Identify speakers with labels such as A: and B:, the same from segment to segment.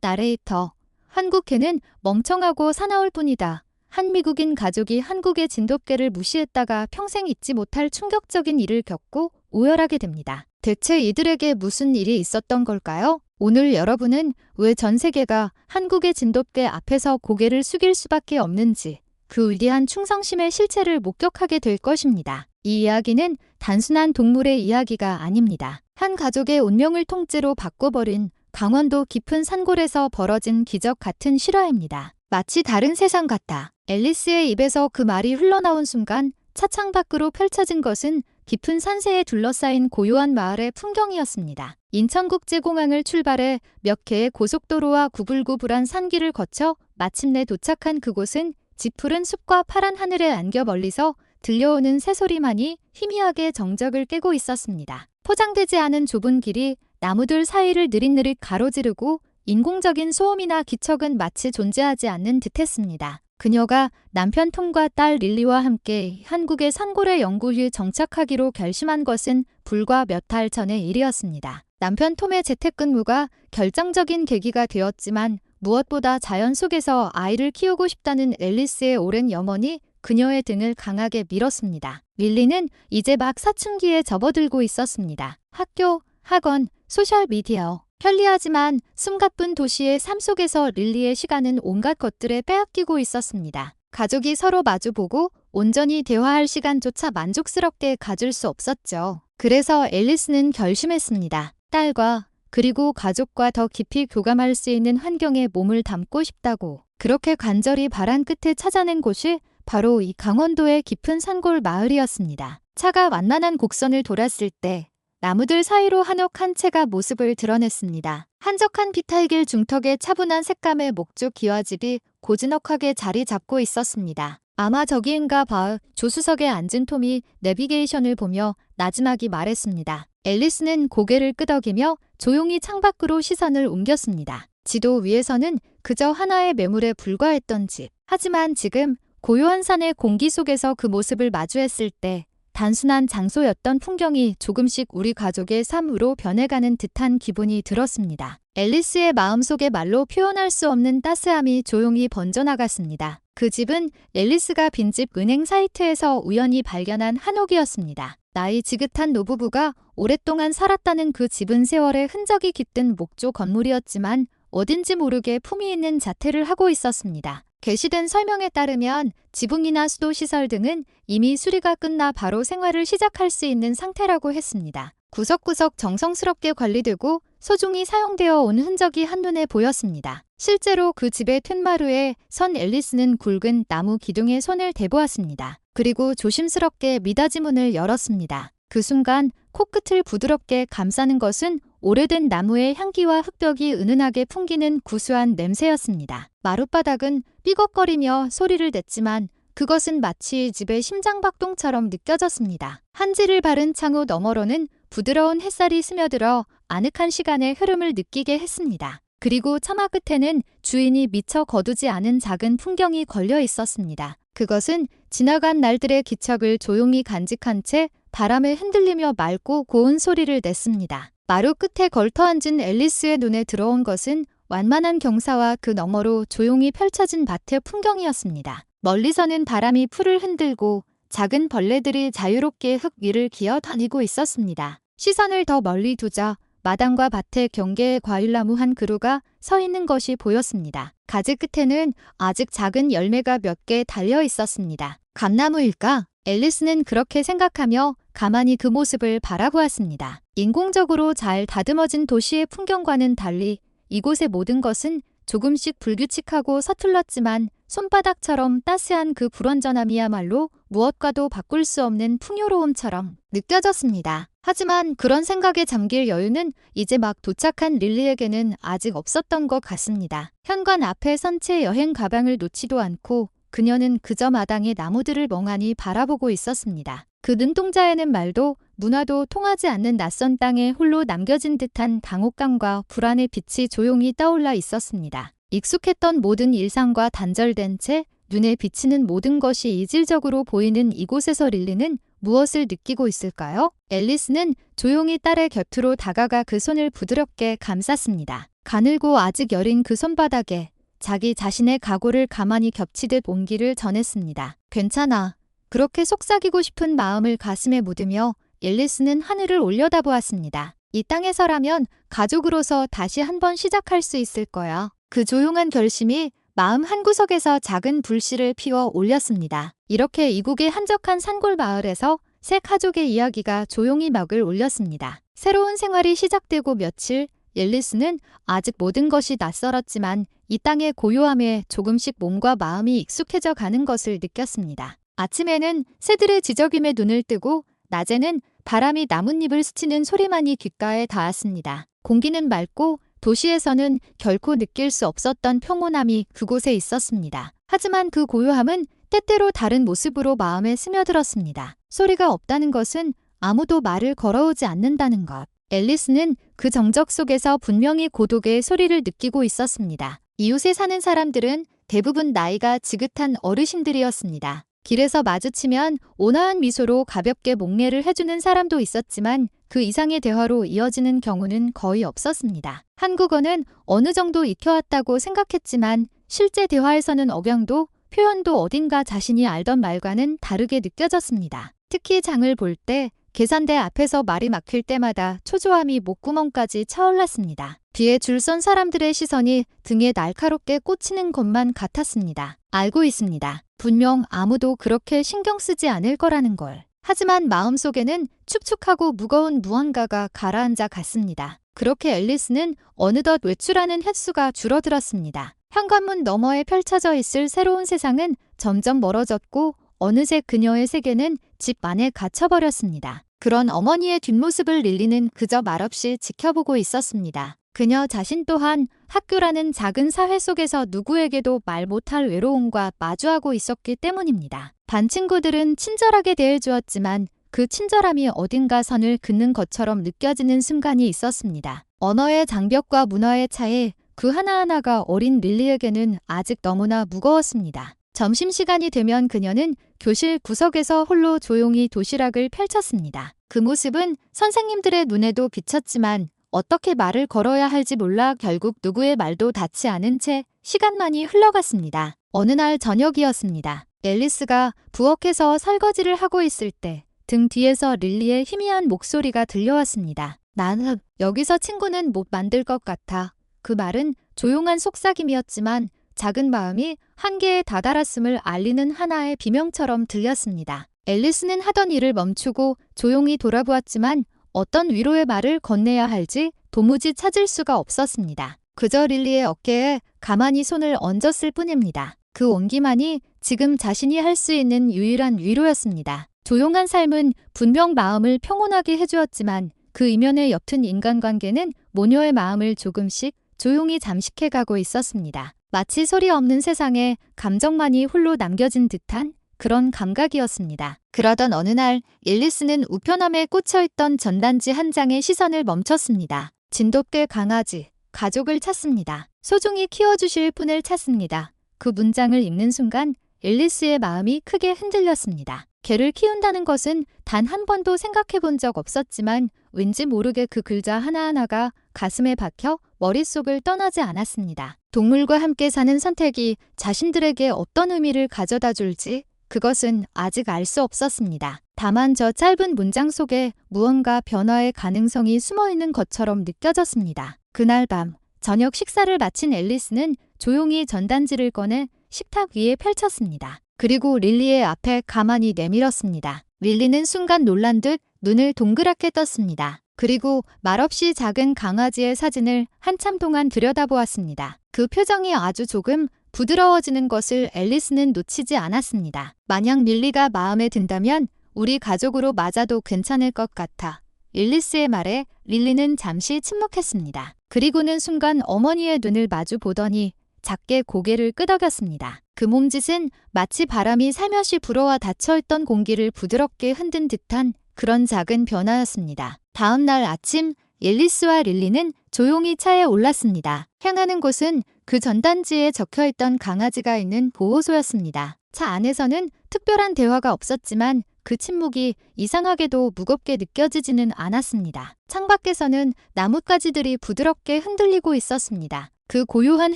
A: 나레이터. 한국해는 멍청하고 사나울 뿐이다. 한 미국인 가족이 한국의 진돗개를 무시했다가 평생 잊지 못할 충격적인 일을 겪고 오열하게 됩니다. 대체 이들에게 무슨 일이 있었던 걸까요? 오늘 여러분은 왜 전 세계가 한국의 진돗개 앞에서 고개를 숙일 수밖에 없는지, 그 위대한 충성심의 실체를 목격하게 될 것입니다. 이 이야기는 단순한 동물의 이야기가 아닙니다. 한 가족의 운명을 통째로 바꿔버린 강원도 깊은 산골에서 벌어진 기적 같은 실화입니다. 마치 다른 세상 같다. 앨리스의 입에서 그 말이 흘러나온 순간 차창 밖으로 펼쳐진 것은 깊은 산세에 둘러싸인 고요한 마을의 풍경이었습니다. 인천국제공항을 출발해 몇 개의 고속도로와 구불구불한 산길을 거쳐 마침내 도착한 그곳은 짙푸른 숲과 파란 하늘에 안겨 멀리서 들려오는 새소리만이 희미하게 정적을 깨고 있었습니다. 포장되지 않은 좁은 길이 나무들 사이를 느릿느릿 가로지르고 인공적인 소음이나 기척은 마치 존재하지 않는 듯했습니다. 그녀가 남편 톰과 딸 릴리와 함께 한국의 산골의 영구히 정착하기로 결심한 것은 불과 몇 달 전의 일이었습니다. 남편 톰의 재택근무가 결정적인 계기가 되었지만 무엇보다 자연 속에서 아이를 키우고 싶다는 앨리스의 오랜 염원이 그녀의 등을 강하게 밀었습니다. 릴리는 이제 막 사춘기에 접어들고 있었습니다. 학교, 학원, 소셜미디어. 편리하지만 숨가쁜 도시의 삶 속에서 릴리의 시간은 온갖 것들에 빼앗기고 있었습니다. 가족이 서로 마주보고 온전히 대화할 시간조차 만족스럽게 가질 수 없었죠. 그래서 앨리스는 결심했습니다. 딸과 그리고 가족과 더 깊이 교감할 수 있는 환경에 몸을 담고 싶다고. 그렇게 간절히 바란 끝에 찾아낸 곳이 바로 이 강원도의 깊은 산골 마을이었습니다. 차가 완만한 곡선을 돌았을 때 나무들 사이로 한옥 한 채가 모습을 드러냈습니다. 한적한 피탈길 중턱에 차분한 색감의 목조 기와집이 고즈넉하게 자리 잡고 있었습니다. 아마 저기인가 봐. 조수석에 앉은 톰이 내비게이션을 보며 나지막이 말했습니다. 앨리스는 고개를 끄덕이며 조용히 창밖으로 시선을 옮겼습니다. 지도 위에서는 그저 하나의 매물에 불과했던 집. 하지만 지금 고요한 산의 공기 속에서 그 모습을 마주했을 때 단순한 장소였던 풍경이 조금씩 우리 가족의 삶으로 변해가는 듯한 기분이 들었습니다. 앨리스의 마음속에 말로 표현할 수 없는 따스함이 조용히 번져나갔습니다. 그 집은 앨리스가 빈집 은행 사이트에서 우연히 발견한 한옥이었습니다. 나이 지긋한 노부부가 오랫동안 살았다는 그 집은 세월의 흔적이 깃든 목조 건물이었지만 어딘지 모르게 품위 있는 자태를 하고 있었습니다. 게시된 설명에 따르면 지붕이나 수도시설 등은 이미 수리가 끝나 바로 생활을 시작할 수 있는 상태라고 했습니다. 구석구석 정성스럽게 관리되고 소중히 사용되어 온 흔적이 한눈에 보였습니다. 실제로 그 집의 툇마루에 선 앨리스는 굵은 나무 기둥에 손을 대보았습니다. 그리고 조심스럽게 미닫이 문을 열었습니다. 그 순간 코끝을 부드럽게 감싸는 것은 오래된 나무의 향기와 흙벽이 은은하게 풍기는 구수한 냄새였습니다. 마룻바닥은 삐걱거리며 소리를 냈지만 그것은 마치 집의 심장박동처럼 느껴졌습니다. 한지를 바른 창호 너머로는 부드러운 햇살이 스며들어 아늑한 시간의 흐름을 느끼게 했습니다. 그리고 처마 끝에는 주인이 미처 거두지 않은 작은 풍경이 걸려 있었습니다. 그것은 지나간 날들의 기척을 조용히 간직한 채 바람에 흔들리며 맑고 고운 소리를 냈습니다. 마루 끝에 걸터앉은 앨리스의 눈에 들어온 것은 완만한 경사와 그 너머로 조용히 펼쳐진 밭의 풍경이었습니다. 멀리서는 바람이 풀을 흔들고 작은 벌레들이 자유롭게 흙 위를 기어 다니고 있었습니다. 시선을 더 멀리 두자 마당과 밭의 경계에 과일나무 한 그루가 서 있는 것이 보였습니다. 가지 끝에는 아직 작은 열매가 몇 개 달려 있었습니다. 감나무일까? 앨리스는 그렇게 생각하며 가만히 그 모습을 바라보았습니다. 인공적으로 잘 다듬어진 도시의 풍경과는 달리 이곳의 모든 것은 조금씩 불규칙하고 서툴렀지만 손바닥처럼 따스한 그 불완전함이야말로 무엇과도 바꿀 수 없는 풍요로움처럼 느껴졌습니다. 하지만 그런 생각에 잠길 여유는 이제 막 도착한 릴리에게는 아직 없었던 것 같습니다. 현관 앞에 선 채 여행 가방을 놓지도 않고 그녀는 그저 마당의 나무들을 멍하니 바라보고 있었습니다. 그 눈동자에는 말도 문화도 통하지 않는 낯선 땅에 홀로 남겨진 듯한 당혹감과 불안의 빛이 조용히 떠올라 있었습니다. 익숙했던 모든 일상과 단절된 채 눈에 비치는 모든 것이 이질적으로 보이는 이곳에서 릴리는 무엇을 느끼고 있을까요? 앨리스는 조용히 딸의 곁으로 다가가 그 손을 부드럽게 감쌌습니다. 가늘고 아직 여린 그 손바닥에 자기 자신의 각오를 가만히 겹치듯 온기를 전했습니다. 괜찮아. 그렇게 속삭이고 싶은 마음을 가슴에 묻으며 앨리스는 하늘을 올려다보았습니다. 이 땅에서라면 가족으로서 다시 한번 시작할 수 있을 거야. 그 조용한 결심이 마음 한구석에서 작은 불씨를 피워 올렸습니다. 이렇게 이국의 한적한 산골 마을에서 새 가족의 이야기가 조용히 막을 올렸습니다. 새로운 생활이 시작되고 며칠, 앨리스는 아직 모든 것이 낯설었지만 이 땅의 고요함에 조금씩 몸과 마음이 익숙해져 가는 것을 느꼈습니다. 아침에는 새들의 지저귀에 눈을 뜨고 낮에는 바람이 나뭇잎을 스치는 소리만이 귓가에 닿았습니다. 공기는 맑고 도시에서는 결코 느낄 수 없었던 평온함이 그곳에 있었습니다. 하지만 그 고요함은 때때로 다른 모습으로 마음에 스며들었습니다. 소리가 없다는 것은 아무도 말을 걸어오지 않는다는 것. 앨리스는 그 정적 속에서 분명히 고독의 소리를 느끼고 있었습니다. 이웃에 사는 사람들은 대부분 나이가 지긋한 어르신들이었습니다. 길에서 마주치면 온화한 미소로 가볍게 목례를 해주는 사람도 있었지만 그 이상의 대화로 이어지는 경우는 거의 없었습니다. 한국어는 어느 정도 익혀왔다고 생각했지만 실제 대화에서는 억양도 표현도 어딘가 자신이 알던 말과는 다르게 느껴졌습니다. 특히 장을 볼 때 계산대 앞에서 말이 막힐 때마다 초조함이 목구멍까지 차올랐습니다. 뒤에 줄 선 사람들의 시선이 등에 날카롭게 꽂히는 것만 같았습니다. 알고 있습니다. 분명 아무도 그렇게 신경 쓰지 않을 거라는 걸. 하지만 마음속에는 축축하고 무거운 무언가가 가라앉아 갔습니다. 그렇게 앨리스는 어느덧 외출하는 횟수가 줄어들었습니다. 현관문 너머에 펼쳐져 있을 새로운 세상은 점점 멀어졌고 어느새 그녀의 세계는 집 안에 갇혀버렸습니다. 그런 어머니의 뒷모습을 릴리는 그저 말없이 지켜보고 있었습니다. 그녀 자신 또한 학교라는 작은 사회 속에서 누구에게도 말 못할 외로움과 마주하고 있었기 때문입니다. 반 친구들은 친절하게 대해주었지만 그 친절함이 어딘가 선을 긋는 것처럼 느껴지는 순간이 있었습니다. 언어의 장벽과 문화의 차이, 그 하나하나가 어린 릴리에게는 아직 너무나 무거웠습니다. 점심시간이 되면 그녀는 교실 구석에서 홀로 조용히 도시락을 펼쳤습니다. 그 모습은 선생님들의 눈에도 비쳤지만 어떻게 말을 걸어야 할지 몰라 결국 누구의 말도 닿지 않은 채 시간만이 흘러갔습니다. 어느 날 저녁이었습니다. 앨리스가 부엌에서 설거지를 하고 있을 때 등 뒤에서 릴리의 희미한 목소리가 들려왔습니다. 나는 여기서 친구는 못 만들 것 같아. 그 말은 조용한 속삭임이었지만 작은 마음이 한계에 다다랐음을 알리는 하나의 비명처럼 들렸습니다. 앨리스는 하던 일을 멈추고 조용히 돌아보았지만 어떤 위로의 말을 건네야 할지 도무지 찾을 수가 없었습니다. 그저 릴리의 어깨에 가만히 손을 얹었을 뿐입니다. 그 온기만이 지금 자신이 할 수 있는 유일한 위로였습니다. 조용한 삶은 분명 마음을 평온하게 해주었지만 그 이면에 옅은 인간관계는 모녀의 마음을 조금씩 조용히 잠식해가고 있었습니다. 마치 소리 없는 세상에 감정만이 홀로 남겨진 듯한 그런 감각이었습니다. 그러던 어느 날 앨리스는 우편함에 꽂혀있던 전단지 한 장에 시선을 멈췄습니다. 진돗개 강아지, 가족을 찾습니다. 소중히 키워주실 분을 찾습니다. 그 문장을 읽는 순간 앨리스의 마음이 크게 흔들렸습니다. 개를 키운다는 것은 단 한 번도 생각해 본 적 없었지만 왠지 모르게 그 글자 하나하나가 가슴에 박혀 머릿속을 떠나지 않았습니다. 동물과 함께 사는 선택이 자신들에게 어떤 의미를 가져다 줄지 그것은 아직 알 수 없었습니다. 다만 저 짧은 문장 속에 무언가 변화의 가능성이 숨어있는 것처럼 느껴졌습니다. 그날 밤 저녁 식사를 마친 앨리스는 조용히 전단지를 꺼내 식탁 위에 펼쳤습니다. 그리고 릴리의 앞에 가만히 내밀었습니다. 릴리는 순간 놀란 듯 눈을 동그랗게 떴습니다. 그리고 말없이 작은 강아지의 사진을 한참 동안 들여다보았습니다. 그 표정이 아주 조금 부드러워지는 것을 앨리스는 놓치지 않았습니다. 만약 릴리가 마음에 든다면 우리 가족으로 맞아도 괜찮을 것 같아. 앨리스의 말에 릴리는 잠시 침묵했습니다. 그리고는 순간 어머니의 눈을 마주 보더니 작게 고개를 끄덕였습니다. 그 몸짓은 마치 바람이 살며시 불어와 닫혀있던 공기를 부드럽게 흔든 듯한 그런 작은 변화였습니다. 다음 날 아침 앨리스와 릴리는 조용히 차에 올랐습니다. 향하는 곳은 그 전단지에 적혀있던 강아지가 있는 보호소였습니다. 차 안에서는 특별한 대화가 없었지만 그 침묵이 이상하게도 무겁게 느껴지지는 않았습니다. 창밖에서는 나뭇가지들이 부드럽게 흔들리고 있었습니다. 그 고요한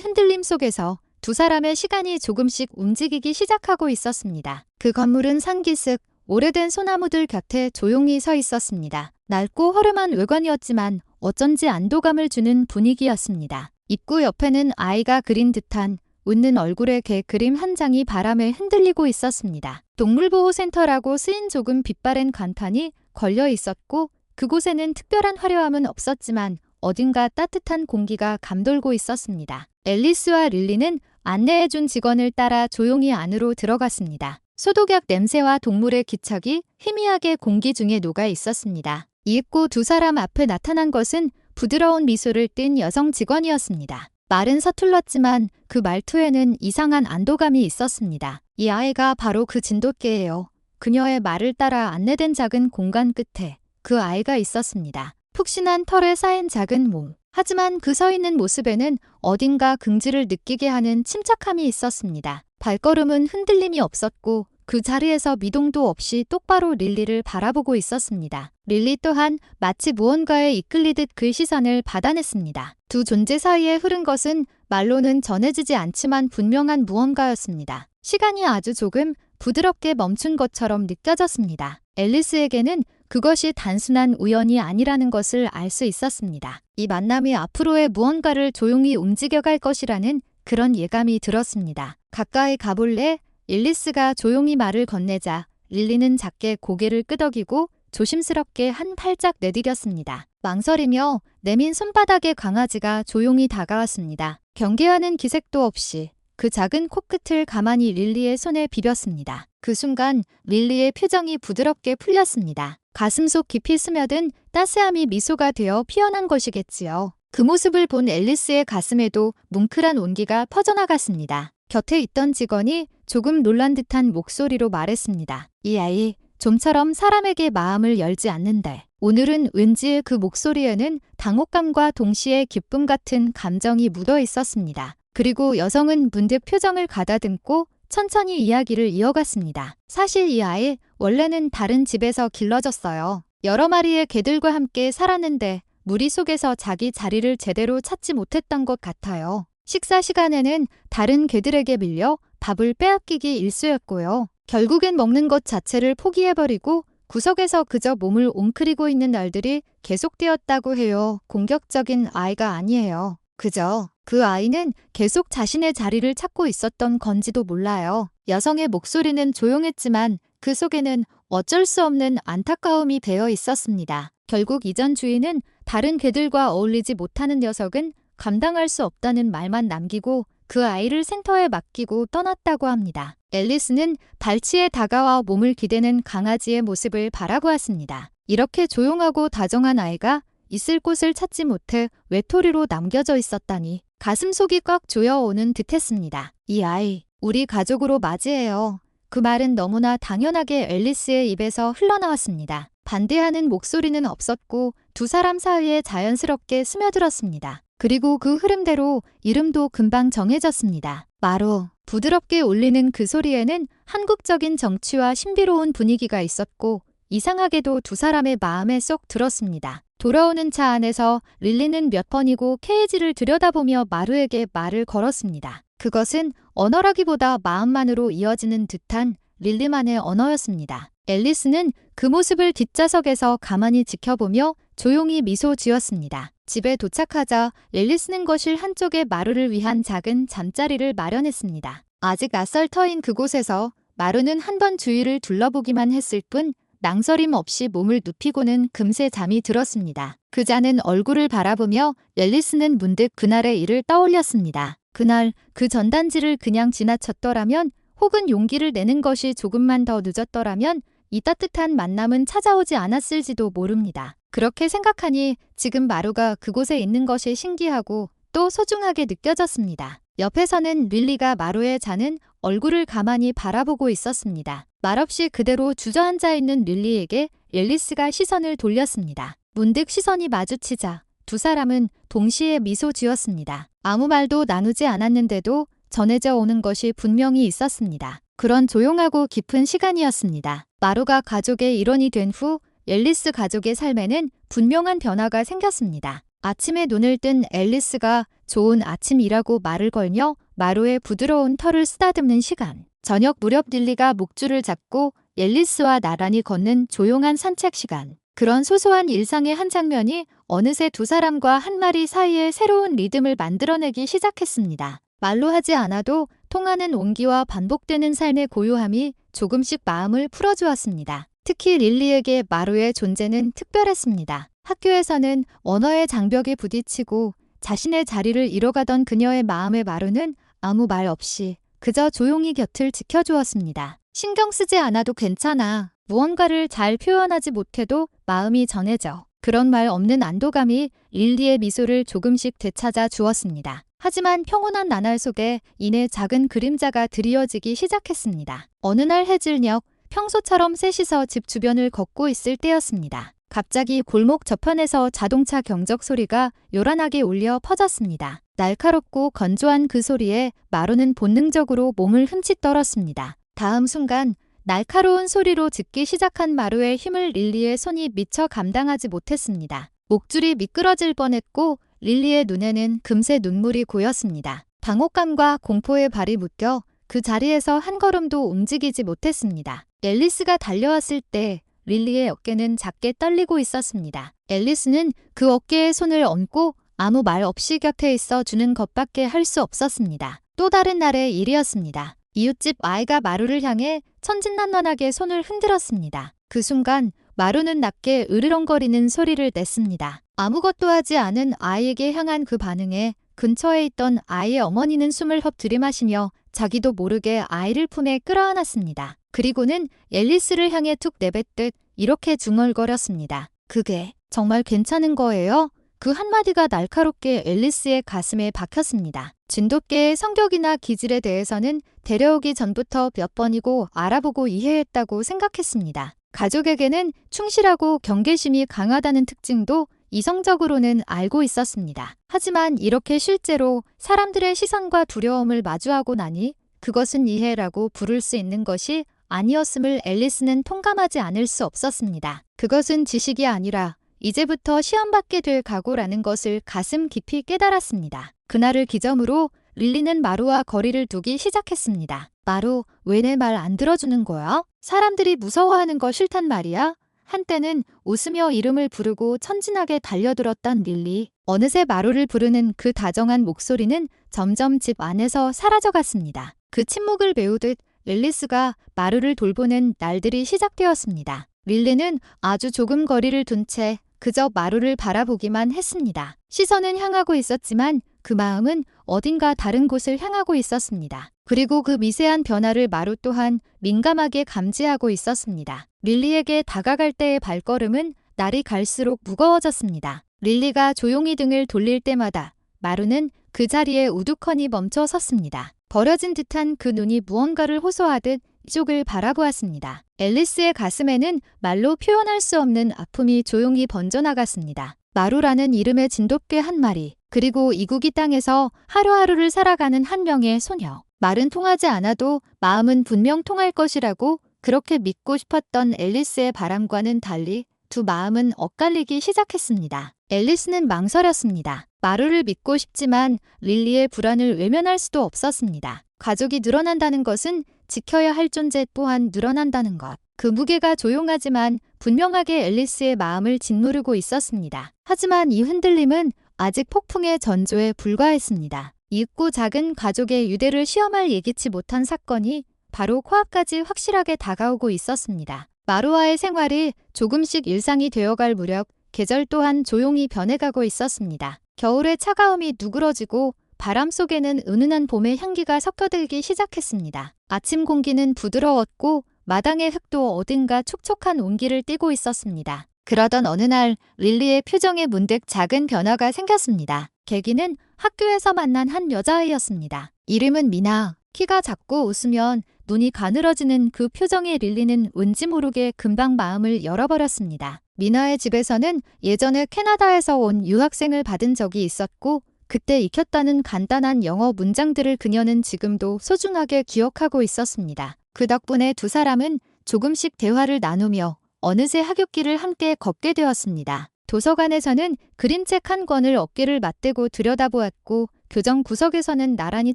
A: 흔들림 속에서 두 사람의 시간이 조금씩 움직이기 시작하고 있었습니다. 그 건물은 산기슭 오래된 소나무들 곁에 조용히 서 있었습니다. 낡고 허름한 외관이었지만 어쩐지 안도감을 주는 분위기였습니다. 입구 옆에는 아이가 그린 듯한 웃는 얼굴의 개 그림 한 장이 바람에 흔들리고 있었습니다. 동물보호센터라고 쓰인 조금 빛바랜 간판이 걸려 있었고 그곳에는 특별한 화려함은 없었지만 어딘가 따뜻한 공기가 감돌고 있었습니다. 앨리스와 릴리는 안내해준 직원을 따라 조용히 안으로 들어갔습니다. 소독약 냄새와 동물의 기척이 희미하게 공기 중에 녹아 있었습니다. 이윽고 두 사람 앞에 나타난 것은 부드러운 미소를 띤 여성 직원이었습니다. 말은 서툴렀지만 그 말투에는 이상한 안도감이 있었습니다. 이 아이가 바로 그 진돗개예요. 그녀의 말을 따라 안내된 작은 공간 끝에 그 아이가 있었습니다. 푹신한 털에 쌓인 작은 몸. 하지만 그 서 있는 모습에는 어딘가 긍지를 느끼게 하는 침착함이 있었습니다. 발걸음은 흔들림이 없었고 그 자리에서 미동도 없이 똑바로 릴리를 바라보고 있었습니다. 릴리 또한 마치 무언가에 이끌리듯 그 시선을 받아냈습니다. 두 존재 사이에 흐른 것은 말로는 전해지지 않지만 분명한 무언가였습니다. 시간이 아주 조금 부드럽게 멈춘 것처럼 느껴졌습니다. 앨리스에게는 그것이 단순한 우연이 아니라는 것을 알 수 있었습니다. 이 만남이 앞으로의 무언가를 조용히 움직여갈 것이라는 그런 예감이 들었습니다. 가까이 가볼래? 앨리스가 조용히 말을 건네자 릴리는 작게 고개를 끄덕이고 조심스럽게 한 발짝 내디뎠습니다. 망설이며 내민 손바닥에 강아지가 조용히 다가왔습니다. 경계하는 기색도 없이 그 작은 코끝을 가만히 릴리의 손에 비볐습니다. 그 순간 릴리의 표정이 부드럽게 풀렸습니다. 가슴속 깊이 스며든 따스함이 미소가 되어 피어난 것이겠지요. 그 모습을 본 앨리스의 가슴에도 뭉클한 온기가 퍼져나갔습니다. 곁에 있던 직원이 조금 놀란 듯한 목소리로 말했습니다. 이 아이, 좀처럼 사람에게 마음을 열지 않는데. 오늘은 왠지 그 목소리에는 당혹감과 동시에 기쁨 같은 감정이 묻어 있었습니다. 그리고 여성은 문득 표정을 가다듬고 천천히 이야기를 이어갔습니다. 사실 이 아이 원래는 다른 집에서 길러졌어요. 여러 마리의 개들과 함께 살았는데 무리 속에서 자기 자리를 제대로 찾지 못했던 것 같아요. 식사 시간에는 다른 개들에게 밀려 밥을 빼앗기기 일쑤였고요. 결국엔 먹는 것 자체를 포기해버리고 구석에서 그저 몸을 웅크리고 있는 날들이 계속되었다고 해요. 공격적인 아이가 아니에요. 그저 그 아이는 계속 자신의 자리를 찾고 있었던 건지도 몰라요. 여성의 목소리는 조용했지만 그 속에는 어쩔 수 없는 안타까움이 배어 있었습니다. 결국 이전 주인은 다른 개들과 어울리지 못하는 녀석은 감당할 수 없다는 말만 남기고 그 아이를 센터에 맡기고 떠났다고 합니다. 앨리스는 발치에 다가와 몸을 기대는 강아지의 모습을 바라보았습니다. 이렇게 조용하고 다정한 아이가 있을 곳을 찾지 못해 외톨이로 남겨져 있었다니 가슴속이 꽉 조여오는 듯했습니다. 이 아이, 우리 가족으로 맞이해요. 그 말은 너무나 당연하게 앨리스의 입에서 흘러나왔습니다. 반대하는 목소리는 없었고 두 사람 사이에 자연스럽게 스며들었습니다. 그리고 그 흐름대로 이름도 금방 정해졌습니다. 마루. 부드럽게 울리는 그 소리에는 한국적인 정취와 신비로운 분위기가 있었고 이상하게도 두 사람의 마음에 쏙 들었습니다. 돌아오는 차 안에서 릴리는 몇 번이고 케이지를 들여다보며 마루에게 말을 걸었습니다. 그것은 언어라기보다 마음만으로 이어지는 듯한 릴리만의 언어였습니다. 앨리스는 그 모습을 뒷좌석에서 가만히 지켜보며 조용히 미소 지었습니다. 집에 도착하자 앨리스는 거실 한쪽에 마루를 위한 작은 잠자리를 마련했습니다. 아직 낯설 터인 그곳에서 마루는 한 번 주위를 둘러보기만 했을 뿐 낭설임 없이 몸을 눕히고는 금세 잠이 들었습니다. 그 자는 얼굴을 바라보며 앨리스는 문득 그날의 일을 떠올렸습니다. 그날 그 전단지를 그냥 지나쳤더라면 혹은 용기를 내는 것이 조금만 더 늦었더라면 이 따뜻한 만남은 찾아오지 않았을지도 모릅니다. 그렇게 생각하니 지금 마루가 그곳에 있는 것이 신기하고 또 소중하게 느껴졌습니다. 옆에서는 릴리가 마루에 자는 얼굴을 가만히 바라보고 있었습니다. 말없이 그대로 주저앉아 있는 릴리에게 앨리스가 시선을 돌렸습니다. 문득 시선이 마주치자 두 사람은 동시에 미소 지었습니다. 아무 말도 나누지 않았는데도 전해져 오는 것이 분명히 있었습니다. 그런 조용하고 깊은 시간이었습니다. 마루가 가족의 일원이 된 후 앨리스 가족의 삶에는 분명한 변화가 생겼습니다. 아침에 눈을 뜬 앨리스가 좋은 아침이라고 말을 걸며 마루의 부드러운 털을 쓰다듬는 시간. 저녁 무렵 릴리가 목줄을 잡고 앨리스와 나란히 걷는 조용한 산책 시간. 그런 소소한 일상의 한 장면이 어느새 두 사람과 한 마리 사이에 새로운 리듬을 만들어내기 시작했습니다. 말로 하지 않아도 통하는 온기와 반복되는 삶의 고요함이 조금씩 마음을 풀어주었습니다. 특히 릴리에게 마루의 존재는 특별했습니다. 학교에서는 언어의 장벽에 부딪히고 자신의 자리를 잃어가던 그녀의 마음의 마루는 아무 말 없이 그저 조용히 곁을 지켜주었습니다. 신경 쓰지 않아도 괜찮아. 무언가를 잘 표현하지 못해도 마음이 전해져. 그런 말 없는 안도감이 릴리의 미소를 조금씩 되찾아 주었습니다. 하지만 평온한 나날 속에 이내 작은 그림자가 드리워지기 시작했습니다. 어느 날 해질녘 평소처럼 셋이서 집 주변을 걷고 있을 때였습니다. 갑자기 골목 저편에서 자동차 경적 소리가 요란하게 울려 퍼졌습니다. 날카롭고 건조한 그 소리에 마루는 본능적으로 몸을 흠칫 떨었습니다. 다음 순간 날카로운 소리로 짖기 시작한 마루의 힘을 릴리의 손이 미처 감당하지 못했습니다. 목줄이 미끄러질 뻔했고 릴리의 눈에는 금세 눈물이 고였습니다. 당혹감과 공포의 발이 묶여 그 자리에서 한 걸음도 움직이지 못했습니다. 앨리스가 달려왔을 때 릴리의 어깨는 작게 떨리고 있었습니다. 앨리스는 그 어깨에 손을 얹고 아무 말 없이 곁에 있어 주는 것밖에 할 수 없었습니다. 또 다른 날의 일이었습니다. 이웃집 아이가 마루를 향해 천진난만하게 손을 흔들었습니다. 그 순간 마루는 낮게 으르렁거리는 소리를 냈습니다. 아무것도 하지 않은 아이에게 향한 그 반응에 근처에 있던 아이의 어머니는 숨을 흡 들이마시며 자기도 모르게 아이를 품에 끌어안았습니다. 그리고는 앨리스를 향해 툭 내뱉듯 이렇게 중얼거렸습니다. 그게 정말 괜찮은 거예요? 그 한마디가 날카롭게 앨리스의 가슴에 박혔습니다. 진돗개의 성격이나 기질에 대해서는 데려오기 전부터 몇 번이고 알아보고 이해했다고 생각했습니다. 가족에게는 충실하고 경계심이 강하다는 특징도 이성적으로는 알고 있었습니다. 하지만 이렇게 실제로 사람들의 시선과 두려움을 마주하고 나니 그것은 이해라고 부를 수 있는 것이 아니었음을 앨리스는 통감하지 않을 수 없었습니다. 그것은 지식이 아니라 이제부터 시험받게 될 각오라는 것을 가슴 깊이 깨달았습니다. 그날을 기점으로 릴리는 마루와 거리를 두기 시작했습니다. 마루, 왜 내 말 안 들어주는 거야? 사람들이 무서워하는 거 싫단 말이야? 한때는 웃으며 이름을 부르고 천진하게 달려들었던 릴리. 어느새 마루를 부르는 그 다정한 목소리는 점점 집 안에서 사라져갔습니다. 그 침묵을 메우듯 앨리스가 마루를 돌보는 날들이 시작되었습니다. 릴리는 아주 조금 거리를 둔 채 그저 마루를 바라보기만 했습니다. 시선은 향하고 있었지만 그 마음은 어딘가 다른 곳을 향하고 있었습니다. 그리고 그 미세한 변화를 마루 또한 민감하게 감지하고 있었습니다. 릴리에게 다가갈 때의 발걸음은 날이 갈수록 무거워졌습니다. 릴리가 조용히 등을 돌릴 때마다 마루는 그 자리에 우두커니 멈춰 섰습니다. 버려진 듯한 그 눈이 무언가를 호소하듯 이쪽을 바라보았습니다. 앨리스의 가슴에는 말로 표현할 수 없는 아픔이 조용히 번져나갔습니다. 마루라는 이름의 진돗개 한 마리, 그리고 이국이 땅에서 하루하루를 살아가는 한 명의 소녀. 말은 통하지 않아도 마음은 분명 통할 것이라고 그렇게 믿고 싶었던 앨리스의 바람과는 달리 두 마음은 엇갈리기 시작했습니다. 앨리스는 망설였습니다. 마루를 믿고 싶지만 릴리의 불안을 외면할 수도 없었습니다. 가족이 늘어난다는 것은 지켜야 할 존재 또한 늘어난다는 것. 그 무게가 조용하지만 분명하게 앨리스의 마음을 짓누르고 있었습니다. 하지만 이 흔들림은 아직 폭풍의 전조에 불과했습니다. 이윽고 작은 가족의 유대를 시험할 예기치 못한 사건이 바로 코앞까지 확실하게 다가오고 있었습니다. 마루와의 생활이 조금씩 일상이 되어갈 무렵 계절 또한 조용히 변해가고 있었습니다. 겨울의 차가움이 누그러지고 바람 속에는 은은한 봄의 향기가 섞여들기 시작했습니다. 아침 공기는 부드러웠고 마당의 흙도 어딘가 촉촉한 온기를 띠고 있었습니다. 그러던 어느 날 릴리의 표정에 문득 작은 변화가 생겼습니다. 계기는 학교에서 만난 한 여자아이였습니다. 이름은 미나. 키가 작고 웃으면 눈이 가늘어지는 그 표정의 릴리는 왠지 모르게 금방 마음을 열어버렸습니다. 미나의 집에서는 예전에 캐나다에서 온 유학생을 받은 적이 있었고 그때 익혔다는 간단한 영어 문장들을 그녀는 지금도 소중하게 기억하고 있었습니다. 그 덕분에 두 사람은 조금씩 대화를 나누며 어느새 하굣길을 함께 걷게 되었습니다. 도서관에서는 그림책 한 권을 어깨를 맞대고 들여다보았고 교정 구석에서는 나란히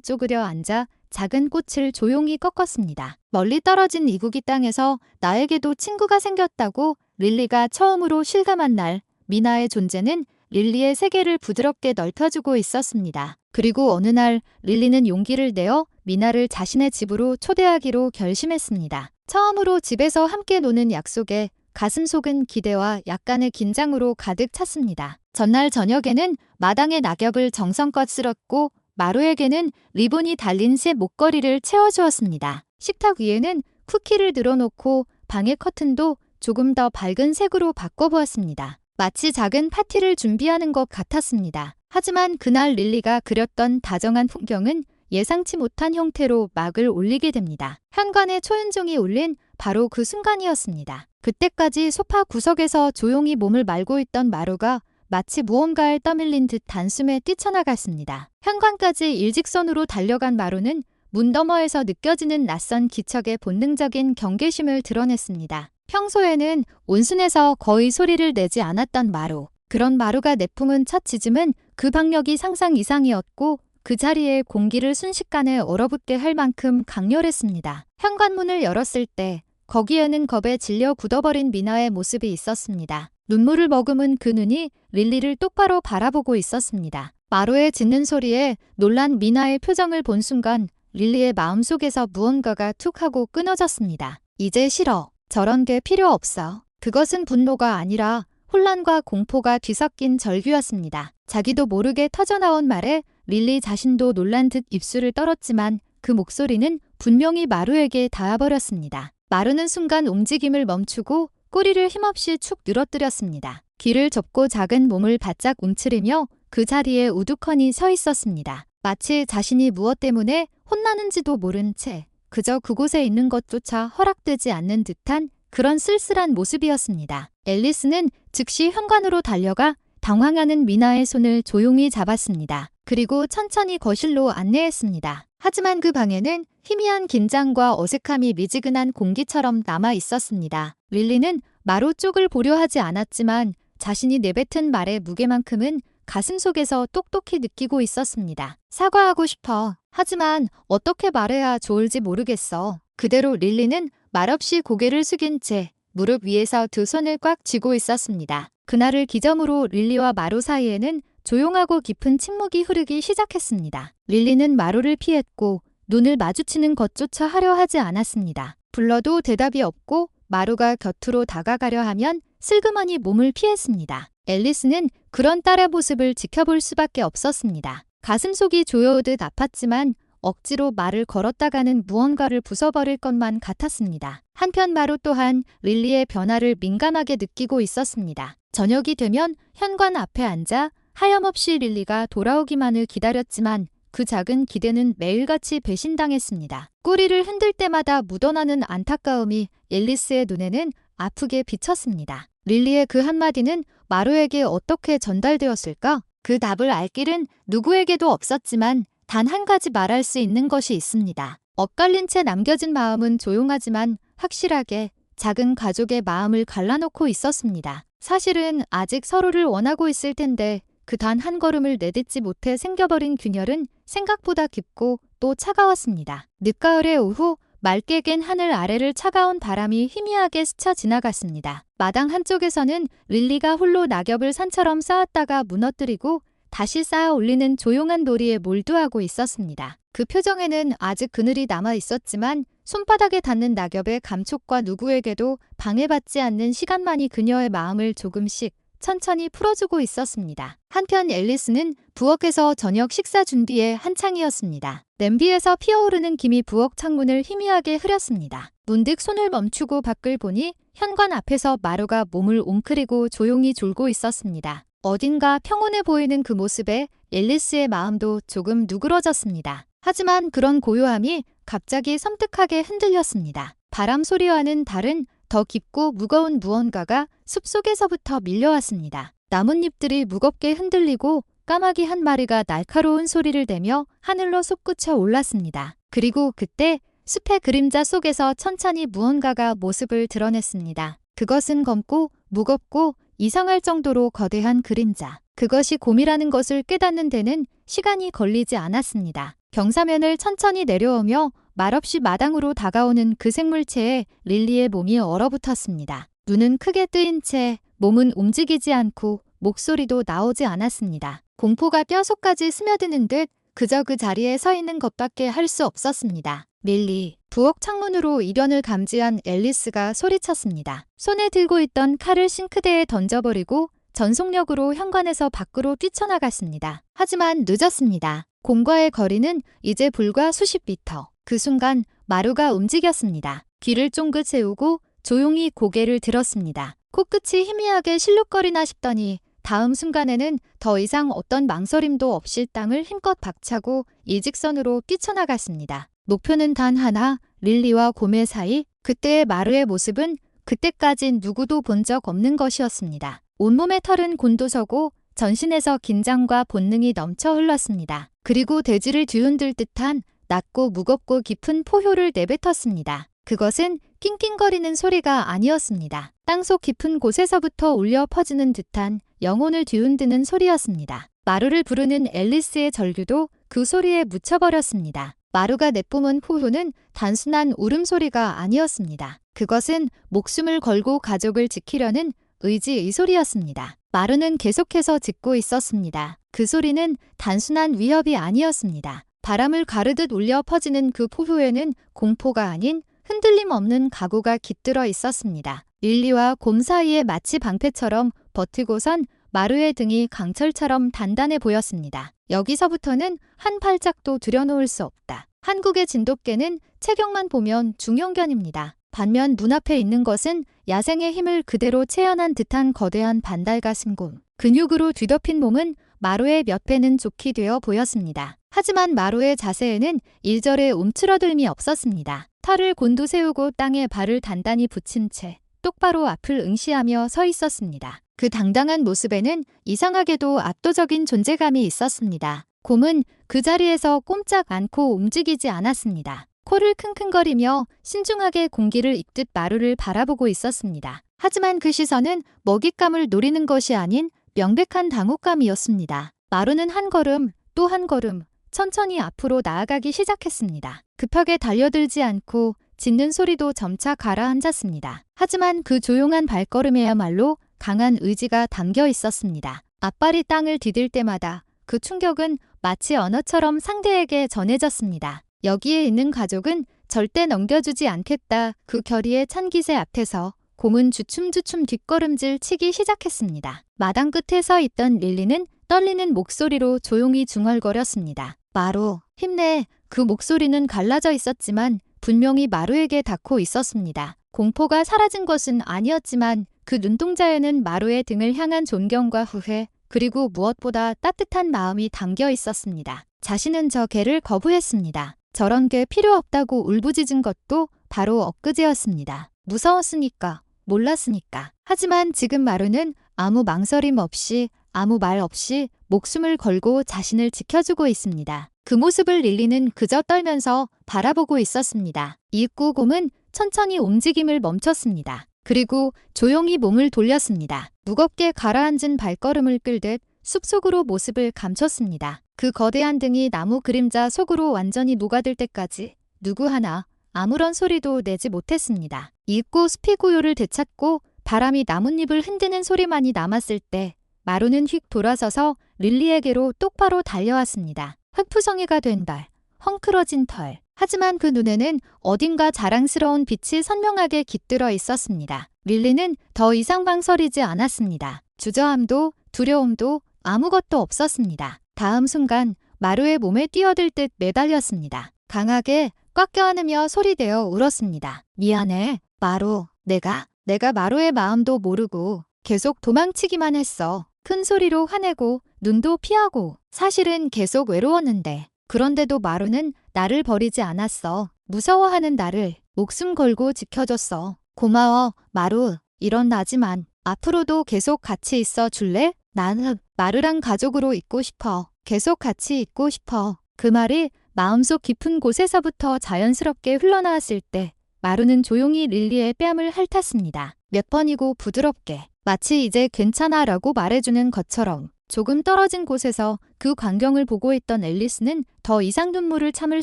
A: 쪼그려 앉아 작은 꽃을 조용히 꺾었습니다. 멀리 떨어진 이국이 땅에서 나에게도 친구가 생겼다고 릴리가 처음으로 실감한 날, 미나의 존재는 릴리의 세계를 부드럽게 넓혀주고 있었습니다. 그리고 어느 날 릴리는 용기를 내어 미나를 자신의 집으로 초대하기로 결심했습니다. 처음으로 집에서 함께 노는 약속에 가슴속은 기대와 약간의 긴장으로 가득 찼습니다. 전날 저녁에는 마당의 낙엽을 정성껏 쓸었고 마루에게는 리본이 달린 새 목걸이를 채워주었습니다. 식탁 위에는 쿠키를 늘어놓고 방의 커튼도 조금 더 밝은 색으로 바꿔보았습니다. 마치 작은 파티를 준비하는 것 같았습니다. 하지만 그날 릴리가 그렸던 다정한 풍경은 예상치 못한 형태로 막을 올리게 됩니다. 현관에 초인종이 울린 바로 그 순간이었습니다. 그때까지 소파 구석에서 조용히 몸을 말고 있던 마루가 마치 무언가에 떠밀린 듯 단숨에 뛰쳐나갔습니다. 현관까지 일직선으로 달려간 마루는 문 너머에서 느껴지는 낯선 기척의 본능적인 경계심을 드러냈습니다. 평소에는 온순해서 거의 소리를 내지 않았던 마루. 그런 마루가 내뿜은 첫 짖음은 그 박력이 상상 이상이었고 그 자리에 공기를 순식간에 얼어붙게 할 만큼 강렬했습니다. 현관문을 열었을 때 거기에는 겁에 질려 굳어버린 미나의 모습이 있었습니다. 눈물을 머금은 그 눈이 릴리를 똑바로 바라보고 있었습니다. 마루의 짖는 소리에 놀란 미나의 표정을 본 순간 릴리의 마음속에서 무언가가 툭 하고 끊어졌습니다. 이제 싫어. 저런 게 필요 없어. 그것은 분노가 아니라 혼란과 공포가 뒤섞인 절규였습니다. 자기도 모르게 터져나온 말에 릴리 자신도 놀란 듯 입술을 떨었지만 그 목소리는 분명히 마루에게 닿아버렸습니다. 마루는 순간 움직임을 멈추고 꼬리를 힘없이 축 늘어뜨렸습니다. 귀를 접고 작은 몸을 바짝 움츠리며 그 자리에 우두커니 서 있었습니다. 마치 자신이 무엇 때문에 혼나는지도 모른 채 그저 그곳에 있는 것조차 허락되지 않는 듯한 그런 쓸쓸한 모습이었습니다. 앨리스는 즉시 현관으로 달려가 당황하는 미나의 손을 조용히 잡았습니다. 그리고 천천히 거실로 안내했습니다. 하지만 그 방에는 희미한 긴장과 어색함이 미지근한 공기처럼 남아 있었습니다. 릴리는 마루 쪽을 보려 하지 않았지만 자신이 내뱉은 말의 무게만큼은 가슴속에서 똑똑히 느끼고 있었습니다. 사과하고 싶어. 하지만 어떻게 말해야 좋을지 모르겠어. 그대로 릴리는 말없이 고개를 숙인 채 무릎 위에서 두 손을 꽉 쥐고 있었습니다. 그날을 기점으로 릴리와 마루 사이에는 조용하고 깊은 침묵이 흐르기 시작했습니다. 릴리는 마루를 피했고 눈을 마주치는 것조차 하려 하지 않았습니다. 불러도 대답이 없고 마루가 곁으로 다가가려 하면 슬그머니 몸을 피했습니다. 앨리스는 그런 딸의 모습을 지켜볼 수밖에 없었습니다. 가슴속이 조여오듯 아팠지만 억지로 말을 걸었다가는 무언가를 부숴버릴 것만 같았습니다. 한편 마루 또한 릴리의 변화를 민감하게 느끼고 있었습니다. 저녁이 되면 현관 앞에 앉아 하염없이 릴리가 돌아오기만을 기다렸지만 그 작은 기대는 매일같이 배신당했습니다. 꼬리를 흔들 때마다 묻어나는 안타까움이 앨리스의 눈에는 아프게 비쳤습니다. 릴리의 그 한마디는 마루에게 어떻게 전달되었을까? 그 답을 알 길은 누구에게도 없었지만 단 한 가지 말할 수 있는 것이 있습니다. 엇갈린 채 남겨진 마음은 조용하지만 확실하게 작은 가족의 마음을 갈라놓고 있었습니다. 사실은 아직 서로를 원하고 있을 텐데 그 단 한 걸음을 내딛지 못해 생겨버린 균열은 생각보다 깊고 또 차가웠습니다. 늦가을의 오후 맑게 갠 하늘 아래를 차가운 바람이 희미하게 스쳐 지나갔습니다. 마당 한쪽에서는 릴리가 홀로 낙엽을 산처럼 쌓았다가 무너뜨리고 다시 쌓아 올리는 조용한 놀이에 몰두하고 있었습니다. 그 표정에는 아직 그늘이 남아 있었지만 손바닥에 닿는 낙엽의 감촉과 누구에게도 방해받지 않는 시간만이 그녀의 마음을 조금씩 천천히 풀어주고 있었습니다. 한편 앨리스는 부엌에서 저녁 식사 준비에 한창이었습니다. 냄비에서 피어오르는 김이 부엌 창문을 희미하게 흐렸습니다. 문득 손을 멈추고 밖을 보니 현관 앞에서 마루가 몸을 웅크리고 조용히 졸고 있었습니다. 어딘가 평온해 보이는 그 모습에 앨리스의 마음도 조금 누그러졌습니다. 하지만 그런 고요함이 갑자기 섬뜩하게 흔들렸습니다. 바람 소리와는 다른 더 깊고 무거운 무언가가 숲속에서부터 밀려왔습니다. 나뭇잎들이 무겁게 흔들리고 까마귀 한 마리가 날카로운 소리를 내며 하늘로 솟구쳐 올랐습니다. 그리고 그때 숲의 그림자 속에서 천천히 무언가가 모습을 드러냈습니다. 그것은 검고 무겁고 이상할 정도로 거대한 그림자. 그것이 곰이라는 것을 깨닫는 데는 시간이 걸리지 않았습니다. 경사면을 천천히 내려오며 말없이 마당으로 다가오는 그 생물체에 릴리의 몸이 얼어붙었습니다. 눈은 크게 뜨인 채 몸은 움직이지 않고 목소리도 나오지 않았습니다. 공포가 뼛속까지 스며드는 듯 그저 그 자리에 서 있는 것밖에 할 수 없었습니다. 릴리, 부엌 창문으로 이변을 감지한 앨리스가 소리쳤습니다. 손에 들고 있던 칼을 싱크대에 던져버리고 전속력으로 현관에서 밖으로 뛰쳐나갔습니다. 하지만 늦었습니다. 곰과의 거리는 이제 불과 수십 미터. 그 순간 마루가 움직였습니다. 귀를 쫑긋 세우고 조용히 고개를 들었습니다. 코끝이 희미하게 실룩거리나 싶더니 다음 순간에는 더 이상 어떤 망설임도 없이 땅을 힘껏 박차고 일직선으로 뛰쳐나갔습니다. 목표는 단 하나, 릴리와 곰의 사이. 그때의 마루의 모습은 그때까진 누구도 본 적 없는 것이었습니다. 온몸의 털은 곤두서고 전신에서 긴장과 본능이 넘쳐 흘렀습니다. 그리고 대지를 뒤흔들 듯한 낮고 무겁고 깊은 포효를 내뱉었습니다. 그것은 낑낑거리는 소리가 아니었습니다. 땅속 깊은 곳에서부터 울려 퍼지는 듯한 영혼을 뒤흔드는 소리였습니다. 마루를 부르는 앨리스의 절규도 그 소리에 묻혀버렸습니다. 마루가 내뿜은 포효는 단순한 울음소리가 아니었습니다. 그것은 목숨을 걸고 가족을 지키려는 의지의 소리였습니다. 마루는 계속해서 짖고 있었습니다. 그 소리는 단순한 위협이 아니었습니다. 바람을 가르듯 울려 퍼지는 그 포효에는 공포가 아닌 흔들림 없는 각오가 깃들어 있었습니다. 릴리와 곰 사이에 마치 방패처럼 버티고선 마루의 등이 강철처럼 단단해 보였습니다. 여기서부터는 한 발짝도 들여놓을 수 없다. 한국의 진돗개는 체격만 보면 중형견입니다. 반면 눈앞에 있는 것은 야생의 힘을 그대로 체현한 듯한 거대한 반달 가슴 곰. 근육으로 뒤덮인 몸은 마루의 몇 배는 좋게 되어 보였습니다. 하지만 마루의 자세에는 일절의 움츠러들미 없었습니다. 털을 곤두세우고 땅에 발을 단단히 붙인 채 똑바로 앞을 응시하며 서 있었습니다. 그 당당한 모습에는 이상하게도 압도적인 존재감이 있었습니다. 곰은 그 자리에서 꼼짝 않고 움직이지 않았습니다. 코를 킁킁거리며 신중하게 공기를 잇듯 마루를 바라보고 있었습니다. 하지만 그 시선은 먹잇감을 노리는 것이 아닌 명백한 당혹감이었습니다. 마루는 한 걸음 또 한 걸음 천천히 앞으로 나아가기 시작했습니다. 급하게 달려들지 않고 짖는 소리도 점차 가라앉았습니다. 하지만 그 조용한 발걸음에야말로 강한 의지가 담겨 있었습니다. 앞발이 땅을 디딜 때마다 그 충격은 마치 언어처럼 상대에게 전해졌습니다. 여기에 있는 가족은 절대 넘겨주지 않겠다. 그 결의의 찬 기세 앞에서 곰은 주춤주춤 뒷걸음질 치기 시작했습니다. 마당 끝에 서 있던 릴리는 떨리는 목소리로 조용히 중얼거렸습니다. 마루, 힘내. 그 목소리는 갈라져 있었지만 분명히 마루에게 닿고 있었습니다. 공포가 사라진 것은 아니었지만 그 눈동자에는 마루의 등을 향한 존경과 후회, 그리고 무엇보다 따뜻한 마음이 담겨 있었습니다. 자신은 저 개를 거부했습니다. 저런 개 필요 없다고 울부짖은 것도 바로 엊그제였습니다. 무서웠으니까, 몰랐으니까. 하지만 지금 마루는 아무 망설임 없이, 아무 말 없이 목숨을 걸고 자신을 지켜주고 있습니다. 그 모습을 릴리는 그저 떨면서 바라보고 있었습니다. 이윽고 곰은 천천히 움직임을 멈췄습니다. 그리고 조용히 몸을 돌렸습니다. 무겁게 가라앉은 발걸음을 끌듯 숲속으로 모습을 감췄습니다. 그 거대한 등이 나무 그림자 속으로 완전히 녹아들 때까지 누구 하나 아무런 소리도 내지 못했습니다. 이윽고 숲이 고요를 되찾고 바람이 나뭇잎을 흔드는 소리만이 남았을 때 마루는 휙 돌아서서 릴리에게로 똑바로 달려왔습니다. 흑푸성이가 된 발, 헝클어진 털. 하지만 그 눈에는 어딘가 자랑스러운 빛이 선명하게 깃들어 있었습니다. 릴리는 더 이상 망설이지 않았습니다. 주저함도 두려움도 아무것도 없었습니다. 다음 순간 마루의 몸에 뛰어들 듯 매달렸습니다. 강하게 꽉 껴안으며 소리내어 울었습니다. 미안해, 마루. 내가 마루의 마음도 모르고 계속 도망치기만 했어. 큰 소리로 화내고 눈도 피하고 사실은 계속 외로웠는데 그런데도 마루는 나를 버리지 않았어. 무서워하는 나를 목숨 걸고 지켜줬어. 고마워, 마루. 이런 나지만 앞으로도 계속 같이 있어 줄래? 나는 마루랑 가족으로 있고 싶어. 계속 같이 있고 싶어. 그 말이 마음속 깊은 곳에서부터 자연스럽게 흘러나왔을 때 마루는 조용히 릴리의 뺨을 핥았습니다. 몇 번이고 부드럽게, 마치 이제 괜찮아 라고 말해주는 것처럼. 조금 떨어진 곳에서 그 광경을 보고 있던 앨리스는 더 이상 눈물을 참을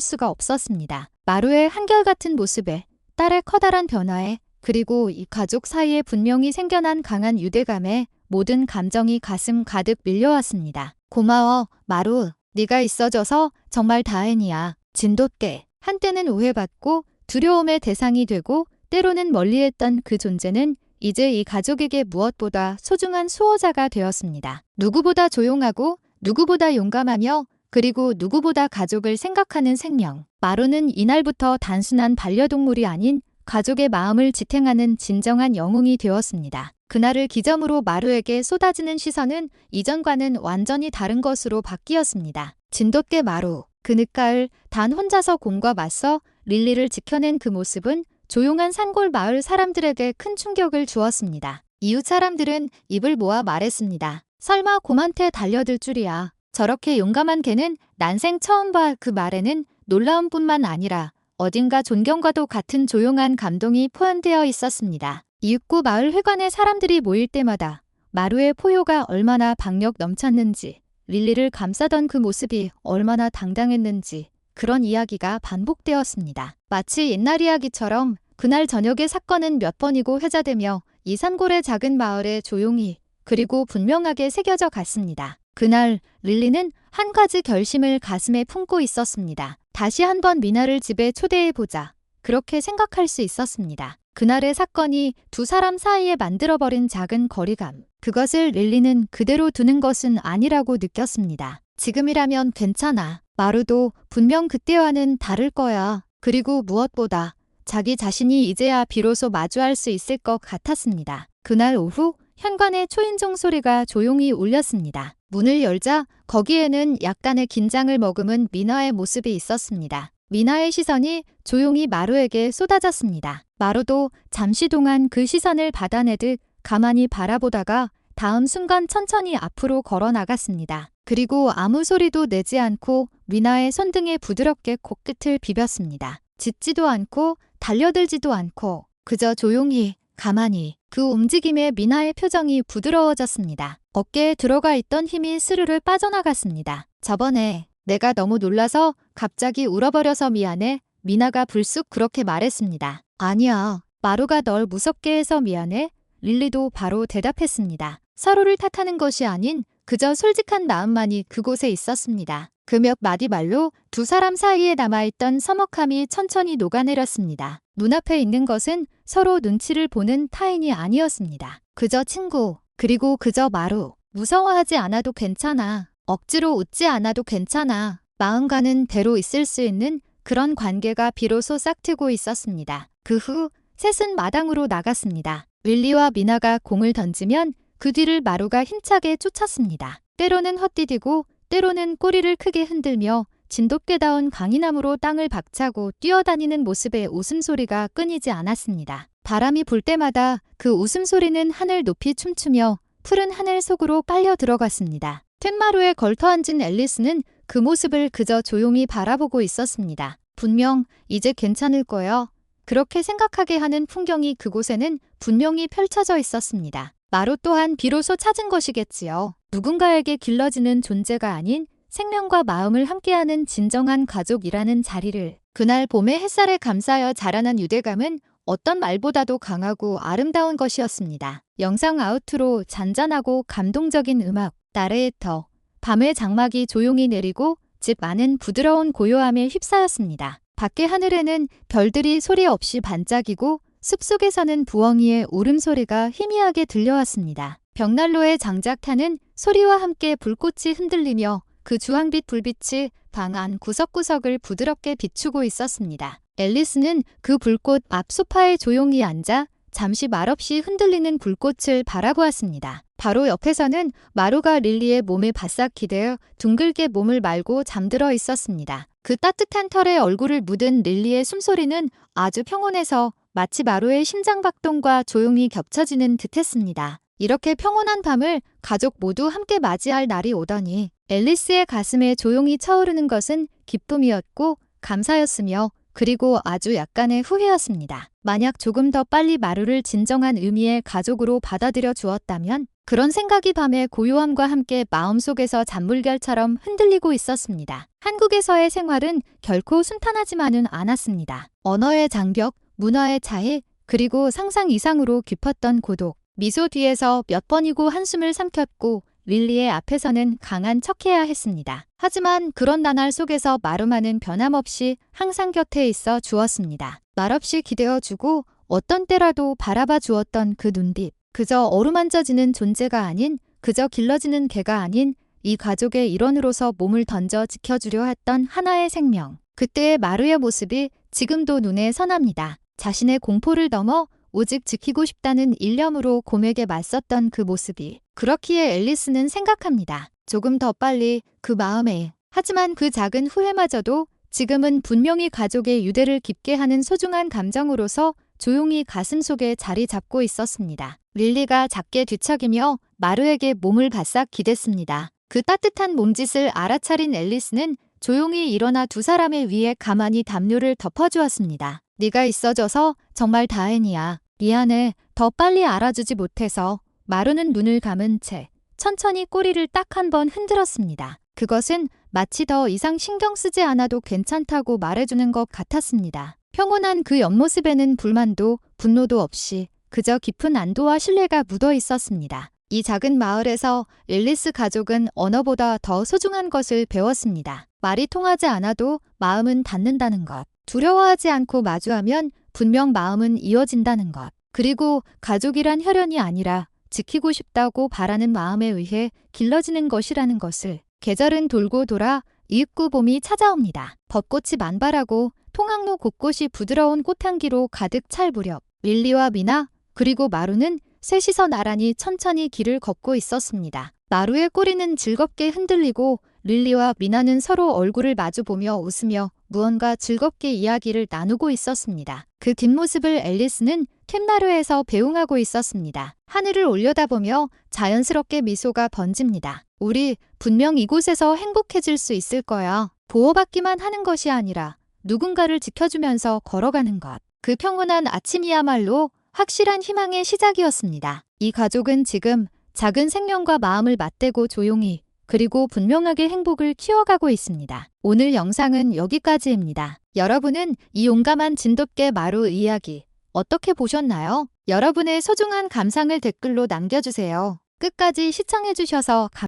A: 수가 없었습니다. 마루의 한결같은 모습에, 딸의 커다란 변화에, 그리고 이 가족 사이에 분명히 생겨난 강한 유대감에 모든 감정이 가슴 가득 밀려왔습니다. 고마워, 마루. 네가 있어줘서 정말 다행이야. 진돗개. 한때는 오해받고 두려움의 대상이 되고 때로는 멀리했던 그 존재는 이제 이 가족에게 무엇보다 소중한 수호자가 되었습니다. 누구보다 조용하고 누구보다 용감하며 그리고 누구보다 가족을 생각하는 생명. 마루는 이날부터 단순한 반려동물이 아닌 가족의 마음을 지탱하는 진정한 영웅이 되었습니다. 그날을 기점으로 마루에게 쏟아지는 시선은 이전과는 완전히 다른 것으로 바뀌었습니다. 진돗개 마루. 그 늦가을 단 혼자서 곰과 맞서 릴리를 지켜낸 그 모습은 조용한 산골 마을 사람들에게 큰 충격을 주었습니다. 이웃 사람들은 입을 모아 말했습니다. 설마 곰한테 달려들 줄이야. 저렇게 용감한 개는 난생 처음 봐. 그 말에는 놀라움뿐만 아니라 어딘가 존경과도 같은 조용한 감동이 포함되어 있었습니다. 이윽고 마을 회관에 사람들이 모일 때마다 마루의 포효가 얼마나 박력 넘쳤는지, 릴리를 감싸던 그 모습이 얼마나 당당했는지 그런 이야기가 반복되었습니다. 마치 옛날 이야기처럼 그날 저녁의 사건은 몇 번이고 회자되며 이 산골의 작은 마을에 조용히 그리고 분명하게 새겨져 갔습니다. 그날 릴리는 한 가지 결심을 가슴에 품고 있었습니다. 다시 한번 미나를 집에 초대해보자. 그렇게 생각할 수 있었습니다. 그날의 사건이 두 사람 사이에 만들어버린 작은 거리감. 그것을 릴리는 그대로 두는 것은 아니라고 느꼈습니다. 지금이라면 괜찮아. 마루도 분명 그때와는 다를 거야. 그리고 무엇보다 자기 자신이 이제야 비로소 마주할 수 있을 것 같았습니다. 그날 오후 현관의 초인종 소리가 조용히 울렸습니다. 문을 열자 거기에는 약간의 긴장을 머금은 미나의 모습이 있었습니다. 미나의 시선이 조용히 마루에게 쏟아졌습니다. 마루도 잠시 동안 그 시선을 받아내듯 가만히 바라보다가 다음 순간 천천히 앞으로 걸어 나갔습니다. 그리고 아무 소리도 내지 않고 미나의 손등에 부드럽게 코끝을 비볐습니다. 짖지도 않고 달려들지도 않고 그저 조용히 가만히. 그 움직임에 미나의 표정이 부드러워졌습니다. 어깨에 들어가 있던 힘이 스르르 빠져나갔습니다. 저번에 내가 너무 놀라서 갑자기 울어버려서 미안해. 미나가 불쑥 그렇게 말했습니다. 아니야. 마루가 널 무섭게 해서 미안해. 릴리도 바로 대답했습니다. 서로를 탓하는 것이 아닌 그저 솔직한 마음만이 그곳에 있었습니다. 그 몇 마디 말로 두 사람 사이에 남아있던 서먹함이 천천히 녹아내렸습니다. 눈앞에 있는 것은 서로 눈치를 보는 타인이 아니었습니다. 그저 친구, 그리고 그저 마루. 무서워하지 않아도 괜찮아. 억지로 웃지 않아도 괜찮아. 마음 가는 대로 있을 수 있는 그런 관계가 비로소 싹트고 있었습니다. 그 후 셋은 마당으로 나갔습니다. 릴리와 미나가 공을 던지면 그 뒤를 마루가 힘차게 쫓았습니다. 때로는 헛디디고 때로는 꼬리를 크게 흔들며 진돗개다운 강인함으로 땅을 박차고 뛰어다니는 모습에 웃음소리가 끊이지 않았습니다. 바람이 불 때마다 그 웃음소리는 하늘 높이 춤추며 푸른 하늘 속으로 빨려 들어갔습니다. 툇마루에 걸터앉은 앨리스는 그 모습을 그저 조용히 바라보고 있었습니다. 분명 이제 괜찮을 거야. 그렇게 생각하게 하는 풍경이 그곳에는 분명히 펼쳐져 있었습니다. 마루 또한 비로소 찾은 것이겠지요. 누군가에게 길러지는 존재가 아닌 생명과 마음을 함께하는 진정한 가족이라는 자리를. 그날 봄의 햇살에 감싸여 자라난 유대감은 어떤 말보다도 강하고 아름다운 것이었습니다. 영상 아우트로 잔잔하고 감동적인 음악, 나레이터, 밤의 장막이 조용히 내리고 집 안은 부드러운 고요함에 휩싸였습니다. 밖의 하늘에는 별들이 소리 없이 반짝이고 숲속에서는 부엉이의 울음소리가 희미하게 들려왔습니다. 벽난로의 장작타는 소리와 함께 불꽃이 흔들리며 그 주황빛 불빛이 방 안 구석구석을 부드럽게 비추고 있었습니다. 앨리스는 그 불꽃 앞 소파에 조용히 앉아 잠시 말없이 흔들리는 불꽃을 바라보았습니다. 바로 옆에서는 마루가 릴리의 몸에 바싹 기대어 둥글게 몸을 말고 잠들어 있었습니다. 그 따뜻한 털에 얼굴을 묻은 릴리의 숨소리는 아주 평온해서 마치 마루의 심장박동과 조용히 겹쳐지는 듯했습니다. 이렇게 평온한 밤을 가족 모두 함께 맞이할 날이 오더니 앨리스의 가슴에 조용히 차오르는 것은 기쁨이었고 감사였으며 그리고 아주 약간의 후회였습니다. 만약 조금 더 빨리 마루를 진정한 의미의 가족으로 받아들여 주었다면 그런 생각이 밤의 고요함과 함께 마음속에서 잔물결처럼 흔들리고 있었습니다. 한국에서의 생활은 결코 순탄하지만은 않았습니다. 언어의 장벽, 문화의 차이, 그리고 상상 이상으로 깊었던 고독. 미소 뒤에서 몇 번이고 한숨을 삼켰고 릴리의 앞에서는 강한 척해야 했습니다. 하지만 그런 나날 속에서 마루마는 변함없이 항상 곁에 있어 주었습니다. 말없이 기대어주고 어떤 때라도 바라봐 주었던 그 눈빛. 그저 어루만져지는 존재가 아닌, 그저 길러지는 개가 아닌 이 가족의 일원으로서 몸을 던져 지켜주려 했던 하나의 생명. 그때의 마루의 모습이 지금도 눈에 선합니다. 자신의 공포를 넘어 오직 지키고 싶다는 일념으로 곰에게 맞섰던 그 모습이. 그렇기에 앨리스는 생각합니다. 조금 더 빨리 그 마음에. 하지만 그 작은 후회마저도 지금은 분명히 가족의 유대를 깊게 하는 소중한 감정으로서 조용히 가슴속에 자리 잡고 있었습니다. 릴리가 작게 뒤척이며 마루에게 몸을 바싹 기댔습니다. 그 따뜻한 몸짓을 알아차린 앨리스는 조용히 일어나 두 사람의 위에 가만히 담요를 덮어주었습니다. 네가 있어줘서 정말 다행이야. 미안해. 더 빨리 알아주지 못해서. 마루는 눈을 감은 채 천천히 꼬리를 딱 한 번 흔들었습니다. 그것은 마치 더 이상 신경 쓰지 않아도 괜찮다고 말해주는 것 같았습니다. 평온한 그 옆모습에는 불만도 분노도 없이 그저 깊은 안도와 신뢰가 묻어 있었습니다. 이 작은 마을에서 앨리스 가족은 언어보다 더 소중한 것을 배웠습니다. 말이 통하지 않아도 마음은 닿는다는 것. 두려워하지 않고 마주하면 분명 마음은 이어진다는 것. 그리고 가족이란 혈연이 아니라 지키고 싶다고 바라는 마음에 의해 길러지는 것이라는 것을. 계절은 돌고 돌아 이윽고 봄이 찾아옵니다. 벚꽃이 만발하고 통학로 곳곳이 부드러운 꽃향기로 가득 찰 무렵 릴리와 미나 그리고 마루는 셋이서 나란히 천천히 길을 걷고 있었습니다. 마루의 꼬리는 즐겁게 흔들리고 릴리와 미나는 서로 얼굴을 마주보며 웃으며 무언가 즐겁게 이야기를 나누고 있었습니다. 그 뒷모습을 앨리스는 캔마루에서 배웅하고 있었습니다. 하늘을 올려다보며 자연스럽게 미소가 번집니다. 우리 분명 이곳에서 행복해질 수 있을 거야. 보호받기만 하는 것이 아니라 누군가를 지켜주면서 걸어가는 것. 그 평온한 아침이야말로 확실한 희망의 시작이었습니다. 이 가족은 지금 작은 생명과 마음을 맞대고 조용히 그리고 분명하게 행복을 키워가고 있습니다. 오늘 영상은 여기까지입니다. 여러분은 이 용감한 진돗개 마루 이야기 어떻게 보셨나요? 여러분의 소중한 감상을 댓글로 남겨주세요. 끝까지 시청해주셔서 감사합니다.